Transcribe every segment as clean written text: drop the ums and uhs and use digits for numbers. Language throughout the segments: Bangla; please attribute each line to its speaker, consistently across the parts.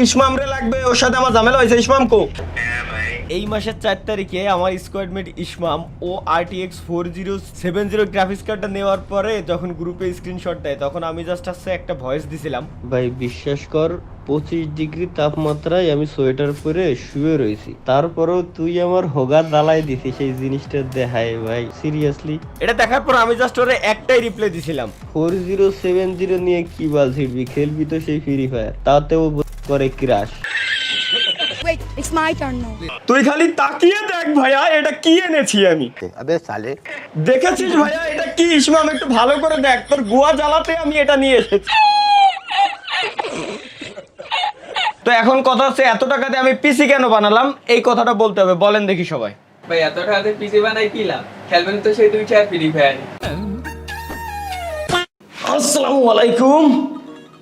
Speaker 1: ইসমামরে লাগবে, ওর সাথে আমার ঝামেলা হয়েছে। ইসমাম কো? এই মাসের 4 তারিখে আমার স্কোয়াডমেট ইসমাম ও RTX 4070 গ্রাফিক্স কার্ডটা নেওয়ার পরে যখন গ্রুপে স্ক্রিনশট দেয় তখন আমি জাস্ট একটা ভয়েস দিছিলাম। ভাই বিশ্বাস কর 25 ডিগ্রি তাপমাত্রায় আমি সোয়েটার পরে শুয়ে রয়েছি, তারপরেও তুই আমার হোগা জ্বালাই দিছিস সেই জিনিসটা দেখায় ভাই সিরিয়াসলি। এটা দেখার পর আমি জাস্ট ওরে একটাই রিপ্লাই দিছিলাম, 4070 নিয়ে কি বাল ছিড়বি, খেলবি তো সেই ফ্রি ফায়ার, তাতেও করে crush.
Speaker 2: Wait, it's my turn now.
Speaker 1: তুই খালি তাকিয়ে দেখ ভাইয়া, এটা কি এনেছি আমি।
Speaker 3: अबे साले
Speaker 1: দেখেছিস ভাইয়া এটা কি? ইসমাম একটু ভালো করে দেখ, তোর গোয়া জ্বালাতে আমি এটা নিয়ে এসেছি। তো এখন কথা হচ্ছে এত টাকা দিয়ে আমি পিসি কেন বানালাম, এই কথাটা বলতে হবে। বলেন দেখি সবাই।
Speaker 4: ভাই এত টাকাতে পিসি বানাই কি লাভ? খেলবেন তো সেই 2-4 ফ্রি ফায়ার।
Speaker 1: আসসালামু আলাইকুম।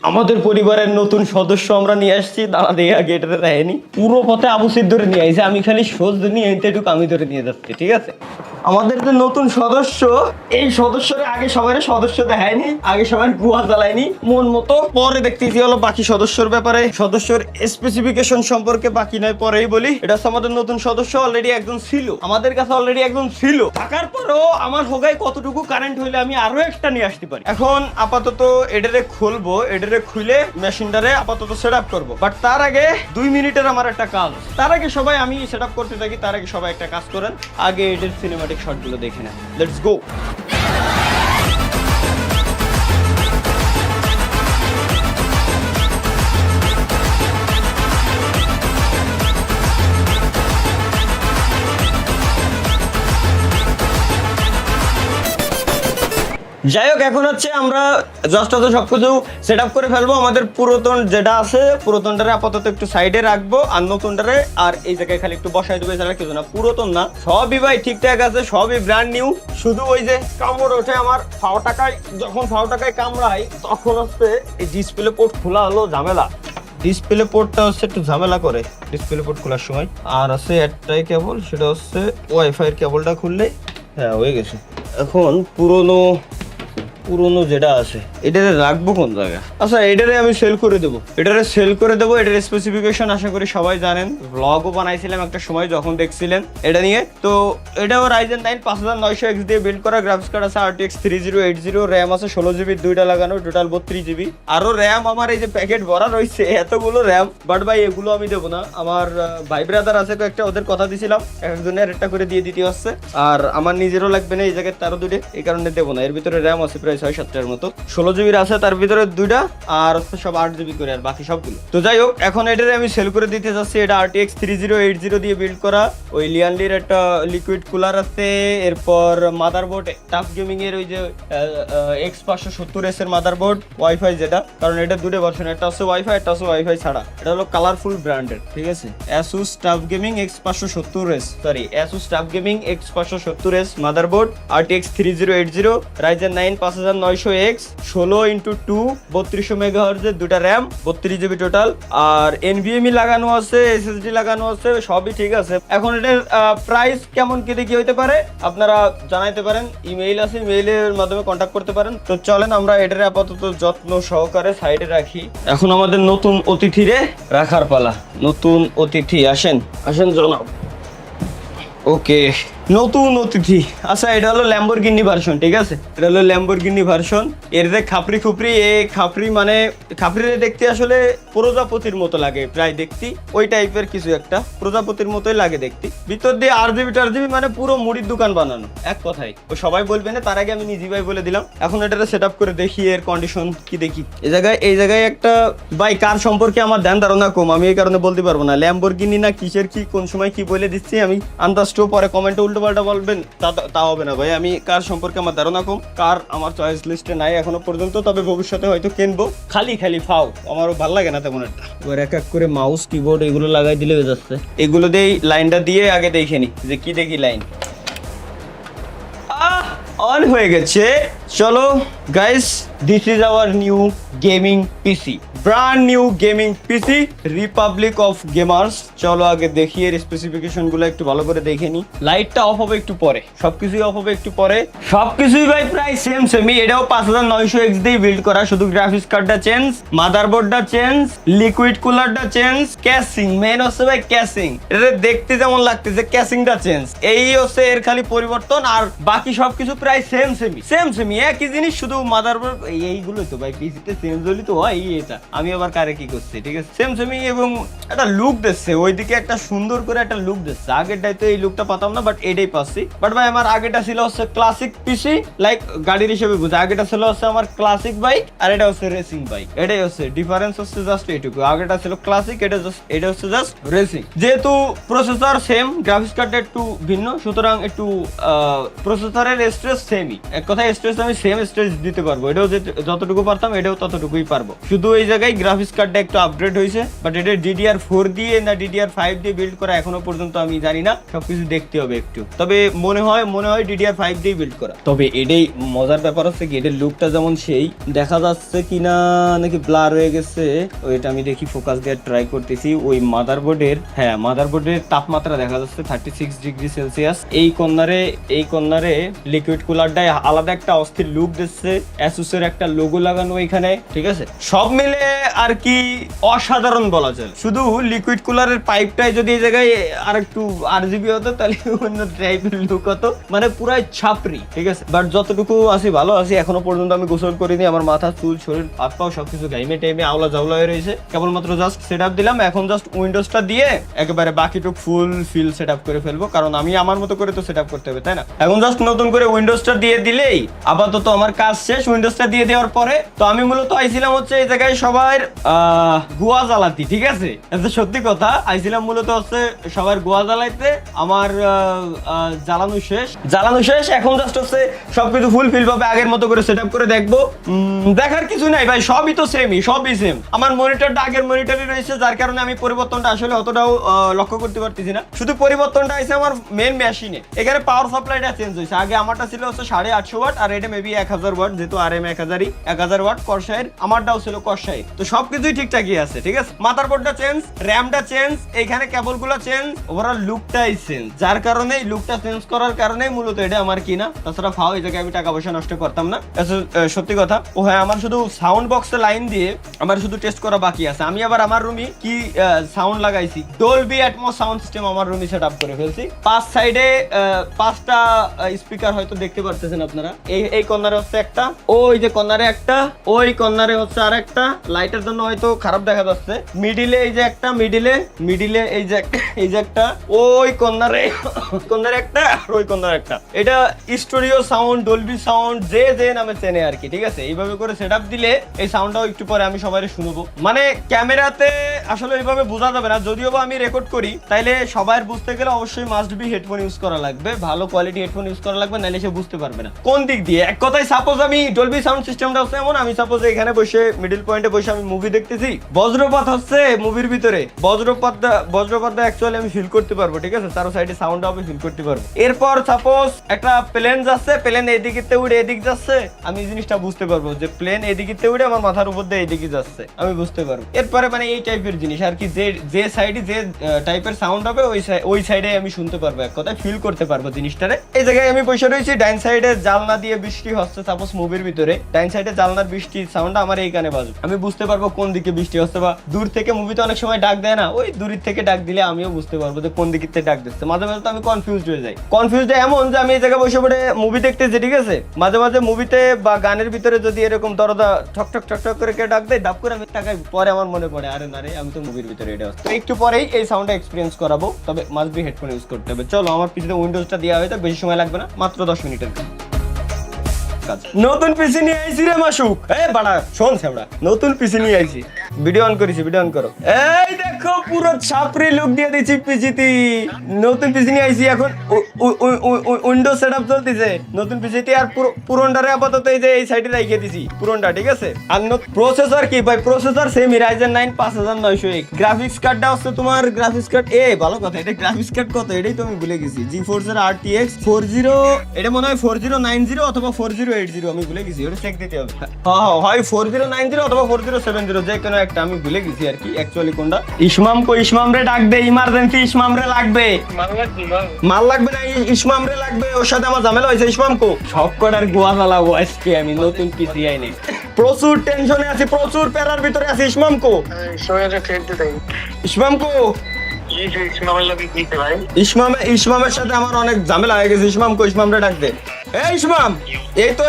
Speaker 1: আমাদের পরিবারের নতুন সদস্য আমরা নিয়ে আসছি। দাঁড়া দিয়ে আগে এটা দেয়নি, পুরো পথে আবু সিদ ধরে নিয়ে আইছে, আমি খালি সোজ নিয়ে এইটুকু আমি ধরে নিয়ে যাচ্ছি, ঠিক আছে? আমাদের যে নতুন সদস্য, এই সদস্যরে আগে সবাই সদস্য দেখায়নি, আগে সবাই গুয়া জ্বালায়নি মন মতো। পরে দেখতেছি হলো বাকি সদস্যর ব্যাপারে, সদস্যর স্পেসিফিকেশন সম্পর্কে বাকি নয় পরেই বলি। এটা হচ্ছে আমাদের নতুন সদস্য, অলরেডি একজন ছিল আমাদের কাছে, অলরেডি একজন ছিল। থাকার পরেও আমার হোগায় কতটুকু কারেন্ট হইলে আমি আরো একটা নিয়ে আসতে পারি। এখন আপাতত এটারে খুলবো, এটারে খুলে মেশিনটারে আপাতত সেট আপ করবো। বাট তার আগে 2 মিনিটের আমার একটা কাজ। তার আগে সবাই আমি সেট আপ করতে থাকি, তার আগে সবাই একটা কাজ করেন, আগে এটার সিনেমাটিক শটগুলো দেখে নেন। Let's go. যাই হোক, এখন হচ্ছে আমরা জাস্ট সবকিছু সেট আপ করে ফেলবো। আমাদের পুরাতন যেটা আছে, পুরাতনটারে আপাতত একটু সাইডে রাখবো, আর নতুনটারে আর এই জায়গায় খালি একটু বসাই দেবো, এছাড়া কিছু না। পুরাতন না, সবই ভাই ঠিকঠাক আছে, সবই ব্র্যান্ড নিউ। শুধু ওই যে কামড় ওঠে আমার ফাও টাকায়, যখন ফাও টাকায় কামড়াই তখন হচ্ছে এই ডিসপ্লে পোর্ট খোলা হলো ঝামেলা। ডিসপ্লে পোর্টটা হচ্ছে একটু ঝামেলা করে ডিসপ্লে পোর্ট খোলার সময়। আর আছে একটাই কেবল, সেটা হচ্ছে ওয়াইফাই এর কেবলটা খুললেই হ্যাঁ হয়ে গেছে। এখন পুরনো যেটা আছে এটারে রাখবো কোন জায়গায়? আচ্ছা এটারে আমি সেল করে দেবো, এটার স্পেসিফিকেশন আশা করি সবাই জানেন। ব্লগও বানাইছিলাম একটা সময় যখন দেখছিলেন এটা নিয়ে। তো এটাও Ryzen 9 5900X দিয়ে বিল্ড করা, গ্রাফিক্স কার্ড আছে RTX 3080, র্যাম আছে 16GB, দুইটা লাগানো, টোটাল 32GB। আরো র্যাম আমার এই যে প্যাকেট ভরা রয়েছে, এতগুলো র্যাম। বাট ভাই এগুলো আমি দেবো না, আমার ভাই ব্রাদার আছে কয়েকটা, ওদের কথা দিছিলাম, একজনের একটা করে দিয়ে দিতে হচ্ছে। আর আমার নিজেরও লাগবে না এই জায়গায় তারও দুটো, এই কারণে দেবো না। এর ভিতরে র্যাম আছে প্রায় 6-7টার মতো, 16GB আছে তার ভিতরে দুইটা, আর সব 8GB করে, আর বাকি সবগুলো। তো যাই হোক, এখন এটারে আমি সেল করে দিতে যাচ্ছি। এটা RTX 3080 দিয়ে বিল্ড করা, ওই লিয়ানলির একটা লিকুইড কুলার আছে, এরপর মাদারবোর্ড টাফ গেমিং এর ওই যে X570S এর মাদারবোর্ড, ওয়াইফাই যেটা, কারণ এটা দুটো ভার্সন, একটা হচ্ছে ওয়াইফাই, একটা হচ্ছে ওয়াইফাই ছাড়া। এটা হলো কালারফুল ব্র্যান্ডের, ঠিক আছে? ASUS tough gaming X570S, sorry ASUS tough gaming X570S motherboard, RTX 3080, Ryzen 9 5900X, 16x2 3200 MHz এর দুটা র্যাম, 32GB টোটাল, আর NVMe লাগানো আছে, SSD লাগানো আছে, সবই ঠিক আছে। এখন এটার প্রাইস কেমন কি দেখি হইতে পারে আপনারা জানাইতে পারেন, ইমেইল আছে, ইমেইলের মাধ্যমে কন্ট্যাক্ট করতে পারেন। তো চলেন আমরা এটারে আপাতত যত্ন সহকারে সাইডে রাখি। এখন আমাদের নতুন অতিথিরে রাখার পালা। নতুন অতিথি আসেন জনাব। ওকে, নতুন অতিথি। আচ্ছা এটা হলো ল্যাম্বরগিনি ভার্সন, ঠিক আছে? এটা হলো ল্যাম্বরগিনি ভার্সন। এর যে খাপড়ি খুপড়ি, খাপড়ি মানে খাপড়িরে দেখতে আসলে প্রজাপতির মতো লাগে প্রায় দেখতে, ওই টাইপের কিছু একটা, প্রজাপতির মতোই লাগে দেখতে। ভিতর দিয়ে RGB মানে পুরো মুড়ির দোকান বানানো, এক কথায়। ও সবাই বলবে না, তার আগে আমি নিজে ভাই বলে দিলাম। এখন এটা সেট আপ করে দেখি এর কন্ডিশন কি দেখি। এই জায়গায় একটা ভাই কার সম্পর্কে আমার ধ্যান ধারণা কম, আমি এই কারণে বলতে পারবো না ল্যাম্বরগিনি না কিসের কি কোন সময় কি বলে দিচ্ছি আমি আন্দাজটাও, পরে কমেন্টে উল্টো পাল্টা বলবেন তা হবে না ভাই। আমি কার সম্পর্কে আমার ধারণা কম, কার আমার চয়েস লিস্টে নাই এখনো পর্যন্ত, তবে ভবিষ্যতে হয়তো কিনবো। খালি ফাও আমারও ভালো লাগে না তেমন একটা। এবার এক এক করে মাউস কিবোর্ড এগুলো লাগাই দিলে হয়ে যাচ্ছে। এগুলো দিয়ে লাইনটা দিয়ে আগে দেখে নি যে কি দেখি লাইন অন হয়ে গেছে। চলো guys, this is our new gaming PC, brand new gaming PC Republic of gamers. চলো আগে দেখি এর স্পেসিফিকেশন গুলো একটু ভালো করে দেখে নি। লাইটটা অফ হবে একটু পরে, সবকিছুই অফ হবে একটু পরে। সবকিছুই ভাই প্রায় সেমই। এটাও 5900X দিয়ে বিল্ড করা, শুধু গ্রাফিক্স কার্ডটা চেঞ্জ, মাদারবোর্ডটা চেঞ্জ, লিকুইড কুলারটা চেঞ্জ, ক্যাসিং মেন হচ্ছে ভাই ক্যাসিং। এটা দেখতে যেমন লাগতেছে ক্যাসিংটা চেঞ্জ, এই হচ্ছে এর খালি পরিবর্তন। আর বাকি সবকিছু প্রায় সেমই একই জিনিস, শুধু মাদারবোর্ড এইগুলোই তো ভাই পিসিতে চেঞ্জ হলি তো হয়। এটা আমি আবার কারে কি করছি, ঠিক আছে সেমই। এবং একটা লুক দিচ্ছে, ওইদিকে একটা সুন্দর করে একটা লুক দিচ্ছে। আগেরটাই তো এই লুকটা পাতাম না, বাট এটাই পাচ্ছি। বাট ভাই আমার আগেটা ছিল হচ্ছে ক্লাসিক পিসি, লাইক গাড়ির হিসেবে বুঝে। আগেটা ছিল হচ্ছে আমার ক্লাসিক বাইক, আর এটা হচ্ছে রেসিং বাইক। এটাই হচ্ছে ডিফারেন্স, হচ্ছে জাস্ট এইটুকু। আগেটা ছিল ক্লাসিক, এটা হচ্ছে জাস্ট রেসিং। যেহেতু প্রসেসর সেম, গ্রাফিক্স কার্ডটা একটু ভিন্ন, সুতরাং একটু প্রসেসরের স্ট্রেস সেমই। এক কথায় স্ট্রেস আমি সেম স্ট্রেস দিতে পারবো। এটাও যতটুকু পারতাম এটাও ততটুকুই পারবো। শুধু এই জায়গায় গ্রাফিক্স কার্ডটা একটু আপগ্রেড হয়েছে, বাট এটা DDR4 দিয়ে না DDR5 দিয়ে বিল্ড করা এখনো পর্যন্ত আমি জানি না, সবকিছু দেখতে হবে একটু। তবে মনে হয় DDR5 দিয়ে বিল্ড করা। তবে এটাই মজার ব্যাপার হচ্ছে কি, এটার লুকটা যেমন সেই দেখা যাচ্ছে কিনা নাকি ব্লার হয়ে গেছে, ওইটা আমি দেখি ফোকাস দিয়ে ট্রাই করতেছি। ওই মাদারবোর্ডের তাপমাত্রা দেখা যাচ্ছে 36 ডিগ্রি সেলসিয়াস। এই কর্নারে লিকুইড কুলারটায় আলাদা একটা অস্থির লুক দিচ্ছে, অ্যাসুসের একটা লোগো লাগানো এখানে, ঠিক আছে। সব মিলে আর কি অসাধারণ বলা যায়। শুধু লিকুইড কুলারের পাইপটাই যদি এই জায়গায় আর একটু RGB হতো তাহলে অন্য টাইপের লুক হতো, মানে পুরাই ছাপরি, ঠিক আছে। বাট যতটুকু আছি ভালো আছি। এখনো পর্যন্ত আমি গোসল করিনি, আমার মাথা চুল শরীর হাত পাও সবকিছু গাইমে টাইমে আওলা জাওলা হয়ে রয়েছে। কেবলমাত্র জাস্ট সেট আপ দিলাম, এখন জাস্ট উইন্ডোজটা দিয়ে একেবারে বাকিটুক ফুল ফিল সেট আপ করে ফেলবো, কারণ আমি আমার মতো করে তো সেট আপ করতে হবে, তাই না। এখন জাস্ট নতুন করে উইন্ডোজটা দিয়ে দিলেই আপাতত আমার কাজ শেষ। উইন্ডোজটা দিয়ে দেওয়ার পরে তো আমি মূলত আইছিলাম হচ্ছে এই জায়গায় সবার গোয়া জ্বালাতি, ঠিক আছে। এটা সত্যি কথা, আইছিলাম মূলত হচ্ছে সবার গোয়া জ্বালাইতে। আমার জ্বালানো শেষ। এখন জাস্ট হচ্ছে সবকিছু ফুল ফিল ভাবে আগের মতো করে সেট আপ করে দেখবো। দেখার কিছু নাই ভাই, সবই তো সবই সেম। আমার মনিটরটা আগের মনিটরই রয়েছে, যার কারণে আমি পরিবর্তনটা আসলে অতটাও লক্ষ্য করতে পারতেছি না। শুধু পরিবর্তনটা আছে আমার মেন মেশিনে। এখানে পাওয়ার সাপ্লাইটা চেঞ্জ হয়েছে। আগে আমারটা ছিল হচ্ছে 850 ওয়াট, আর এটা মেবি 1000 ওয়াট, যেহেতু RM 1000 ওয়াট কর্সাইর, আমারটাও ছিল কর্সাইর। তো সবকিছুই ঠিকঠাকই আছে, ঠিক আছে। মাদারবোর্ডটা চেঞ্জ, র্যামটা চেঞ্জ, এইখানে কেবলগুলো চেঞ্জ, ওভারঅল লুকটাই চেঞ্জ। যার কারণে লুকটা চেঞ্জ করার কারণে মূলত এটা আমার কিনা। তাছাড়া ফাও এই জায়গায় আমি টাকা পয়সা নষ্ট করতাম না, সত্যি কথা। ও হ্যাঁ, আমার শুধু সাউন্ড বক্সে লাইন দিয়ে আমার শুধু টেস্ট করা বাকি আছে। আমি আবার আমার রুমে কি সাউন্ড লাগাইছি, ডলবি অ্যাটমস সাউন্ড সিস্টেম আমার রুমে সেট আপ করে ফেলছি। 5 সাইডে 5টা স্পিকার হয়তো দেখতে পারতেছেন আপনারা। এই কর্নারে হচ্ছে একটা, ওই যে কর্নারে একটা, ওই কর্নারে হচ্ছে আরেকটা। লাইটের জন্য হয়তো খারাপ দেখা যাচ্ছে। মিডিলে এই যে একটা, মিডিলে এই যে একটা, ওই কর্নারে একটা, আর ওই কর্নারে একটা। এটা স্টুডিও সাউন্ড, ডলবি সাউন্ড, যে নামে চেনে আর কি, ঠিক আছে। এইভাবে করে সেটআপ দিলে এই সাউন্ডটাও একটু পরে আমি সবাই শুনবো। মানে ক্যামেরাতে আসলে এইভাবে বোঝা যাবে না, যদিও বা আমি রেকর্ড করি, তাইলে সবাই বুঝতে গেলে অবশ্যই মাস্ট বি হেডফোন ইউজ করা লাগবে, ভালো কোয়ালিটি হেডফোন ইউজ করা লাগবে, নাইলে সে বুঝতে পারবে না কোন দিক দিয়ে। এক কথায় সাপোজ আমি ডলবি সাউন্ড সিস্টেমটা হচ্ছে এমন, আমি সাপোজ এখানে বসে মিডল পয়েন্টে বসে আমি মুভি দেখতেছি, বজ্রপাত হচ্ছে মুভির ভিতরে, বজ্রপাতটা অ্যাকচুয়ালি আমি ফিল করতে পারবো, ঠিক আছে। তার সাইডে সাউন্ড আমি ফিল করতে পারবো। এরপর সাপোজ একটা প্লেন যাচ্ছে, প্লেন এদিকে উড়ে এদিক যাচ্ছে, আমি জিনিসটা বুঝতে পারবো যে প্লেন এদিকে উড়ে আমার মাথার উপর দিয়ে এদিকে যাচ্ছে, আমি বুঝতে পারবো। এরপরে মানে এই টাইপের জিনিস আর কি, যে সাইডে যে টাইপের সাউন্ড হবে ওই সাইডে আমি শুনতে পারবো, এক কথায় ফিল করতে পারবো জিনিসটারে। এই জায়গায় আমি বসে রয়েছি, ডাইন সাইডে জানলা দিয়ে বৃষ্টি হচ্ছে সাপোজ মুভির ভিতরে, ডাইন সাইডে জানলার বৃষ্টি সাউন্ডটা আমার এই কানে বাজবে, আমি বুঝতে পারবো কোন দিকে বৃষ্টি হচ্ছে। বা দূর থেকে মুভিতে অনেক সময় ডাক দেয় না, ওই দূরের থেকে ডাক দিলে আমিও বুঝতে পারবো যে কোন দিকে থেকে ডাক দিচ্ছে। মাঝে মাঝে তো আমি কনফিউজড হয়ে যাই। কনফিউজড এমন যে আমি এই জায়গায় বসে পড়ে মুভি দেখতেছি, ঠিক আছে, মাঝে মাঝে মুভিতে বা গানের ভিতরে যদি এরকম দরজা ঠক ঠক ঠক ঠক করে কে ডাক দেয়, ডাক করে আমি টাকাই, পরে আমার মনে পড়ে আরে না রে, আমি তো মুভির ভিতরে এটা হচ্ছে। তো একটু পরেই এই সাউন্ডটা এক্সপিরিয়েন্স করাবো, তবে মাস্ট বি হেডফোন ইউজ করতে হবে। চলো, আমার পিছনে উইন্ডোজটা দেওয়া হয়তো বেশি সময় লাগবে না, মাত্র 10 মিনিটের কাজ। নতুন পিসি নিয়ে আইছি রে মাসুক, এ বাড়া শোন সেবড়া, নতুন পিসি নিয়ে আইছি। ভিডিও অন করেছি, ভিডিও অন করো। এই দেখ দেখো পুরো ছাপরি লুক দিয়ে দিচ্ছি পিসিতে। নতুন পিসি নিয়ে আইছি, এখন উইন্ডোজ সেটআপ চলতেছে নতুন পিসিতে। আর পুরোনটারে আপাতত এই যে এই সাইডে রেখে দিছি পুরোনটা, ঠিক আছে। আর প্রসেসর কি ভাই, processor same Ryzen 9 5900X। Graphics কার্ডটা হচ্ছে তোমার গ্রাফিক্স কার্ড ভালো কথা, এটা গ্রাফিক্স কার্ড কত এটাই তো আমি ভুলে গেছি। GeForce এর RTX 40, এটা মনে হয় 4090 অথবা 4080, আমি ভুলে গেছি, ওটা চেক দিতে হবে। হ্যাঁ হয় 4090 অথবা 4070, যে কোনো একটা, আমি ভুলে গেছি আর কি অ্যাকচুয়ালি কোনটা। ইসমাম রে ডাক দে, ইমার্জেন্সি ইসমাম রে লাগবে। মাল লাগবে না, ইসমাম রে লাগবে, ওর সাথে আমার ঝামেলা হয়েছে। ইসমাম কো সব কটার গোয়া চালাবো আজকে আমি, নতুন পিসি আইনি। প্রচুর টেনশনে আছি, প্রচুর প্যারার ভিতরে আছি। ইসমাম কো ইসমামের সাথে আমার অনেক ঝামেলা হয়ে গেছে। ইসমাম রে ডাক দে। ইসমাম, এই তো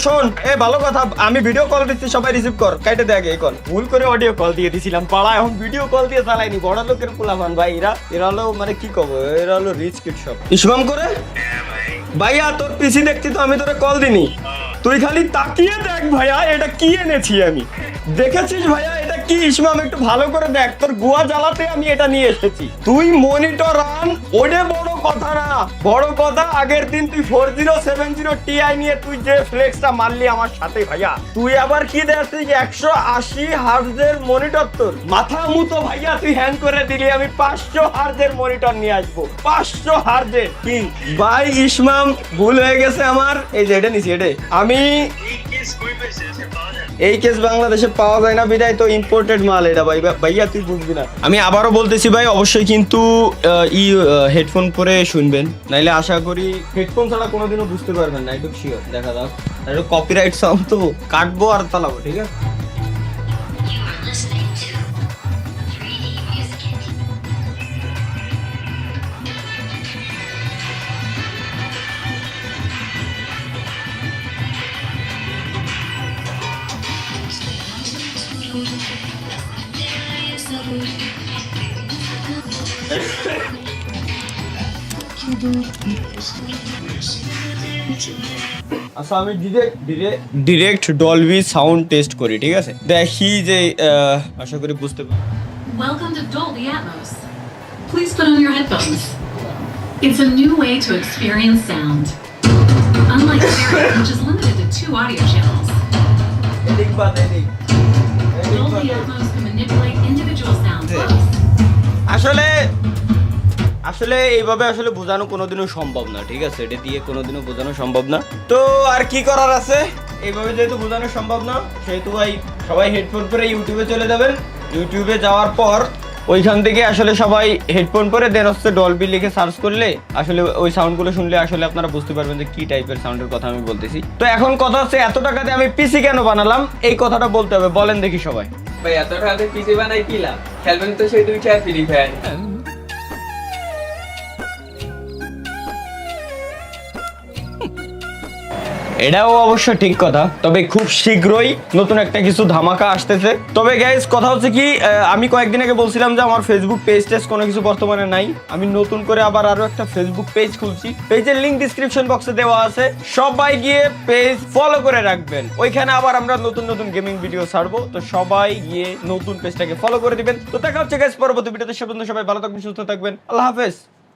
Speaker 1: শোন, ভালো কথা, আমি ভিডিও কল দিচ্ছি, সবাই রিসিভ কর, কাইটে দেখ এই কল। ভুল করে অডিও কল দিয়ে দিছিলাম পাড়া, এখন ভিডিও কল দিয়ে চালাইনি। বড় লোকের পোলাপান ভাই, এরা হলো মানে কি কব, এরা হলো রিচ কিড সব। ইসমাম করে ভাইয়া তোর পিসি দেখছি তো, আমি তোরে কল দিনি, তুই খালি তাকিয়ে দেখ ভাইয়া এটা কি এনেছি আমি। দেখেছিস ভাইয়া এটা কি? ইসমাম একটু ভালো করে দেখ, তোর গোয়া জ্বালাতে আমি এটা নিয়ে এসেছি। তুই মনিটর আন, ওটা বড় কথা না, বড় কথা আগের দিন তুই 4070 Ti নিয়ে তুই যে ফ্লেক্সটা মারলি আমার সাথে ভাইয়া, তুই আবার কি দেখছিস 180 হার্টজের মনিটর, তোর মাথা মুতো ভাইয়া তুই হ্যাং করে দিলি। আমি 500 হার্টজের মনিটর নিয়ে আসবো, 500 হার্টজের। কি ভাই ইসমাম ভুল হয়ে গেছে আমার, এই যে এটা নিছি, এটা আমি এই কেস বাংলাদেশে পাওয়া যায় না বিদায় তো ইম্পোর্টেড মাল এটা ভাই। ভাইয়া তুই বুঝবি না, আমি আবারও বলতেছি ভাই, অবশ্যই কিন্তু হেডফোন পরে শুনবেন, নাইলে আশা করি হেডফোন ছাড়া কোনোদিনও বুঝতে পারবেন না, একটু শিওর। দেখা যাক, একটু কপিরাইট সাউন্ড তো কাটবো আর চালাবো, ঠিক আছে। আচ্ছা আমি ডিরেক্ট ডলবি সাউন্ড টেস্ট করি, ঠিক আছে, দেখি যে আশা করি বুঝতে পারি।
Speaker 3: Welcome to Dolby Atmos. Please put on your headphones. It's a new way to experience sound. Unlike stereo, which is limited to 2 audio channels, Dolby Atmos can manipulate individual sounds.
Speaker 1: আসলে এইভাবে আসলে বোঝানো কোনোদিনও সম্ভব না, ঠিক আছে, এটা দিয়ে কোনোদিনও বোঝানো সম্ভব না। তো আর কি করার আছে, এইভাবে যেহেতু বোঝানো সম্ভব না, সেহেতু ভাই সবাই হেডফোন পরে ইউটিউবে চলে যাবেন। ইউটিউবে যাওয়ার পর ওইখান থেকে আসলে সবাই হেডফোন পরে দেন হচ্ছে ডলবি লিখে সার্চ করলে আসলে ওই সাউন্ডগুলো শুনলে আসলে আপনারা বুঝতে পারবেন যে কি টাইপের সাউন্ডের কথা আমি বলতেছি। তো এখন কথা হচ্ছে, এত টাকাতে আমি পিসি কেন বানালাম, এই কথাটা বলতে হবে, বলেন দেখি সবাই।
Speaker 4: ভাই এত টাকাতে পিসি বানাই কি লাভ, খেলবেন তো সেই 2টা ফ্রি ফায়ার।
Speaker 1: এটাও অবশ্য ঠিক কথা, তবে খুব শীঘ্রই নতুন একটা কিছু ধামাকা আসতেছে। তবে গাইস কথা হচ্ছে কি, আমি কয়েকদিন আগে বলছিলাম যে আমার ফেসবুক পেজ কোনো কিছু বর্তমানে নাই, আমি নতুন করে আবার আরো একটা ফেসবুক পেজ খুলছি। পেজের লিংক ডিসক্রিপশন বক্সে দেওয়া আছে, সবাই গিয়ে পেজ ফলো করে রাখবেন, ওইখানে আবার আমরা নতুন গেমিং ভিডিও ছাড়বো। তো সবাই গিয়ে নতুন পেজটাকে ফলো করে দিবেন। তো দেখা হচ্ছে গাইস পরবর্তী ভিডিওতে, সে পর্যন্ত সবাই ভালো থাকবেন, সুস্থ থাকবেন, আল্লাহ হাফেজ।